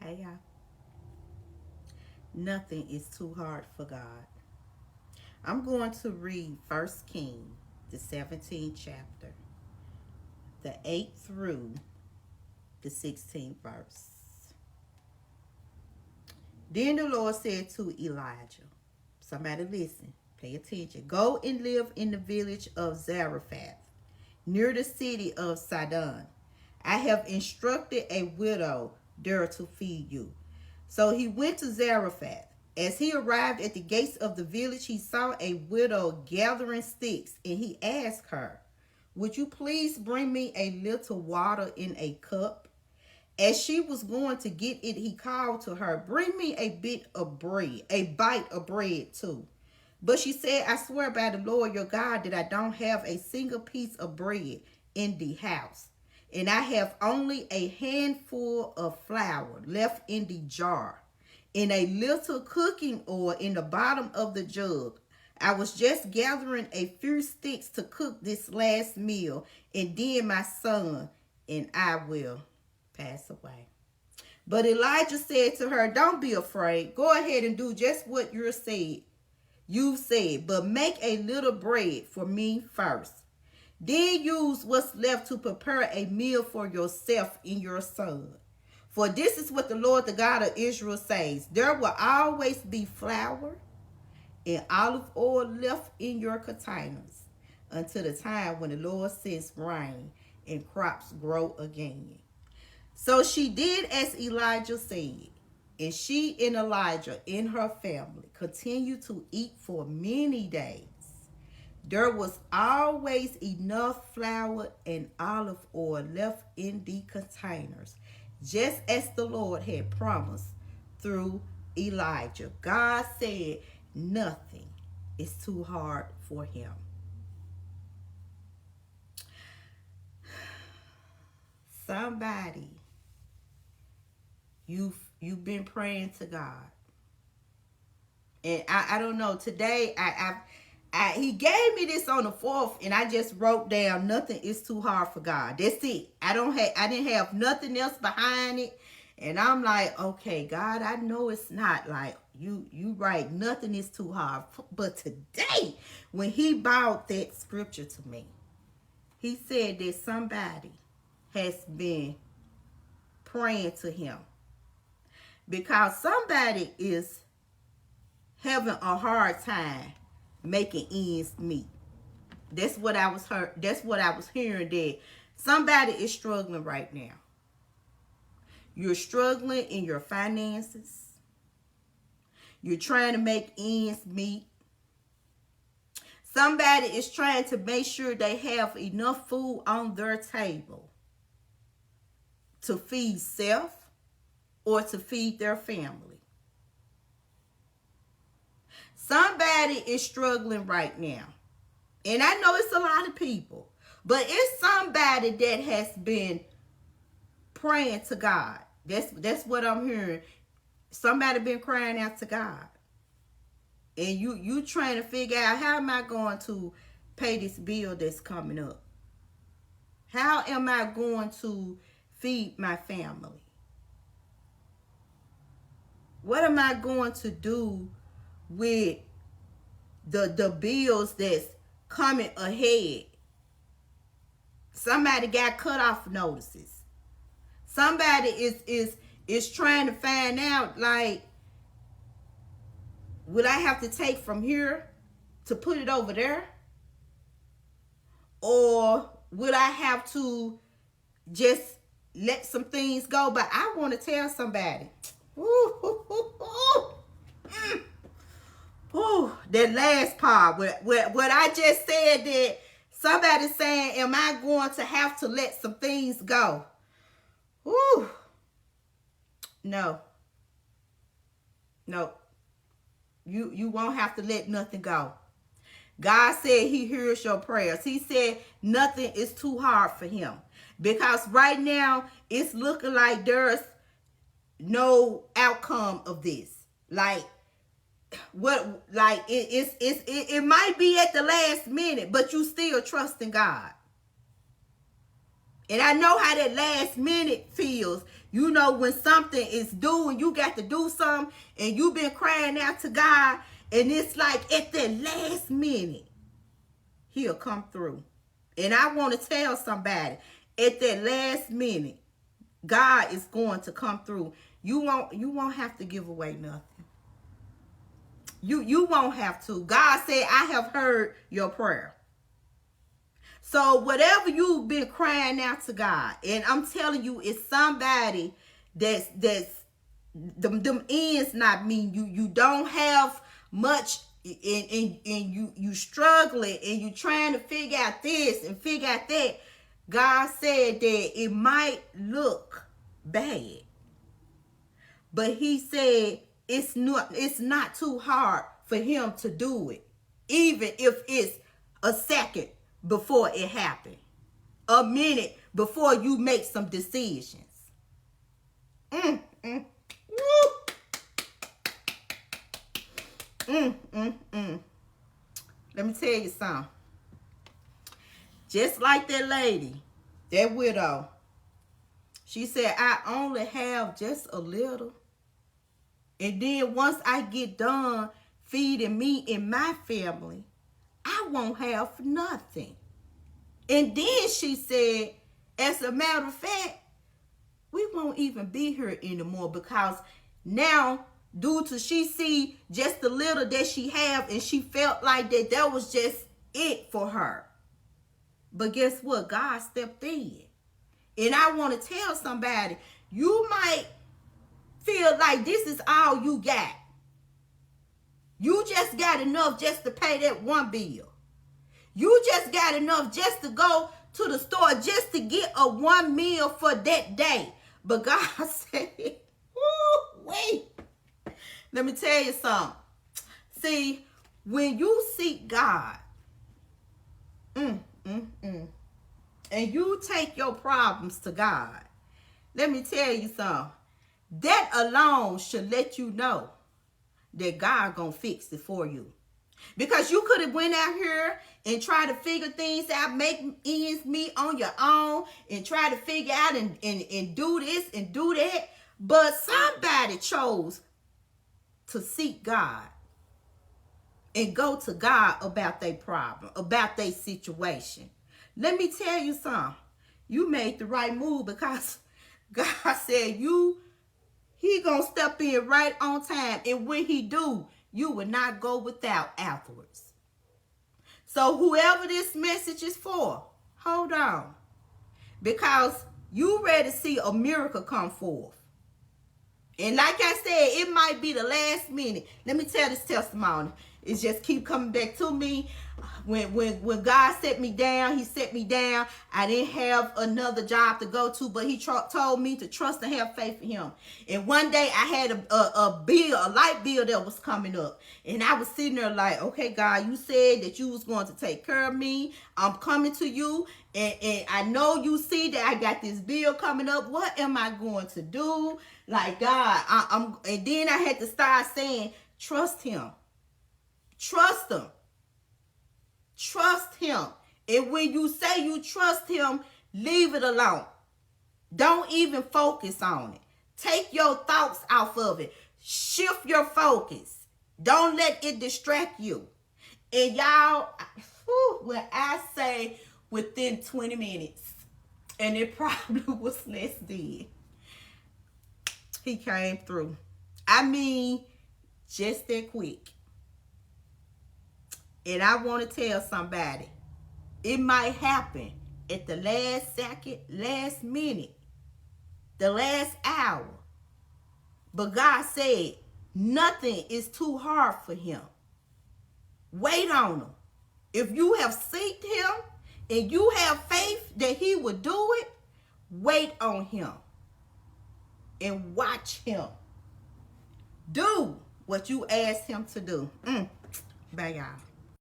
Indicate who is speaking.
Speaker 1: Hey, y'all. Nothing is too hard for God. I'm going to read First King, the 17th chapter, the 8th through the 16th verse. Then the Lord said to Elijah, somebody listen, pay attention. Go and live in the village of Zarephath, near the city of Sidon. I have instructed a widow there to feed you. So he went to Zarephath. As he arrived at the gates of the village, he saw a widow gathering sticks, and he asked her, would you please bring me a little water in a cup? As she was going to get it, he called to her, bring me a bit of bread, a bite of bread too. But she said, I swear by the Lord your God that I don't have a single piece of bread in the house. And I have only a handful of flour left in the jar, and a little cooking oil in the bottom of the jug. I was just gathering a few sticks to cook this last meal, and then my son and I will pass away. But Elijah said to her, don't be afraid. Go ahead and do just what you've said, but make a little bread for me first. Then use what's left to prepare a meal for yourself and your son. For this is what the Lord, the God of Israel, says. There will always be flour and olive oil left in your containers until the time when the Lord sends rain and crops grow again. So she did as Elijah said, and she and Elijah and her family continued to eat for many days. There was always enough flour and olive oil left in the containers, just as the Lord had promised through Elijah. God said nothing is too hard for him. Somebody, you've been praying to God. And I don't know, today he gave me this on the 4th, and I just wrote down nothing is too hard for God. That's it. I didn't have nothing else behind it. And I'm like, okay, God, I know it's not like you right. Nothing is too hard. But today, when he brought that scripture to me, he said that somebody has been praying to him because somebody is having a hard time making ends meet. That's what I was hearing, that somebody is struggling right now. You're struggling in your finances. You're trying to make ends meet. Somebody is trying to make sure they have enough food on their table to feed self or to feed their family. Somebody is struggling right now. And I know it's a lot of people, but it's somebody that has been praying to God. That's what I'm hearing. Somebody been crying out to God. And you trying to figure out, how am I going to pay this bill that's coming up? How am I going to feed my family? What am I going to do with the bills that's coming ahead? Somebody got cutoff notices. Somebody is trying to find out, like, would I have to take from here to put it over there? Or would I have to just let some things go? But I want to tell somebody, that last part, what I just said, that somebody's saying, am I going to have to let some things go? Woo. No. You won't have to let nothing go. God said he hears your prayers. He said nothing is too hard for him. Because right now, it's looking like there's no outcome of this. Like, it might be at the last minute, but you still trusting God. And I know how that last minute feels. You know, when something is due and you got to do something and you've been crying out to God, and it's like at the last minute, he'll come through. And I want to tell somebody, at that last minute, God is going to come through. You won't have to give away nothing. You won't have to. God said, I have heard your prayer. So whatever you've been crying out to God, and I'm telling you, it's somebody that's them ends not mean you don't have much, and you struggling and you trying to figure out this and figure out that. God said that it might look bad, but he said it's not too hard for him to do it, even if it's a second before it happened, a minute before you make some decisions. Let me tell you something. Just like that lady, that widow, she said, I only have just a little. And then once I get done feeding me and my family, I won't have nothing. And then she said, as a matter of fact, we won't even be here anymore, because now, due to she see just the little that she have, and she felt like that was just it for her. But guess what? God stepped in. And I want to tell somebody, you might feel like this is all you got. You just got enough just to pay that one bill. You just got enough just to go to the store, just to get a one meal for that day. But God said, wait. Let me tell you something. See, when you seek God, and you take your problems to God, let me tell you something. That alone should let you know that God gonna fix it for you. Because you could have went out here and tried to figure things out, make ends meet on your own, and try to figure out and do this and do that. But somebody chose to seek God and go to God about their problem, about their situation. Let me tell you something. You made the right move, because God said he gonna step in right on time. And when he do, you will not go without afterwards. So whoever this message is for, hold on. Because you ready to see a miracle come forth. And like I said, it might be the last minute. Let me tell this testimony. It just keep coming back to me. When God set me down, he set me down. I didn't have another job to go to, but he told me to trust and have faith in him. And one day I had a light bill that was coming up. And I was sitting there like, okay, God, you said that you was going to take care of me. I'm coming to you. And I know you see that I got this bill coming up. What am I going to do? Like, God, and then I had to start saying, trust him. Trust him. Trust him. And when you say you trust him, leave it alone. Don't even focus on it. Take your thoughts off of it. Shift your focus. Don't let it distract you. And y'all, when I say within 20 minutes, and it probably was less than, he came through. I mean, just that quick. And I want to tell somebody, it might happen at the last second, last minute, the last hour. But God said, nothing is too hard for him. Wait on him. If you have sought him and you have faith that he will do it, wait on him and watch him do what you asked him to do. Bye, y'all.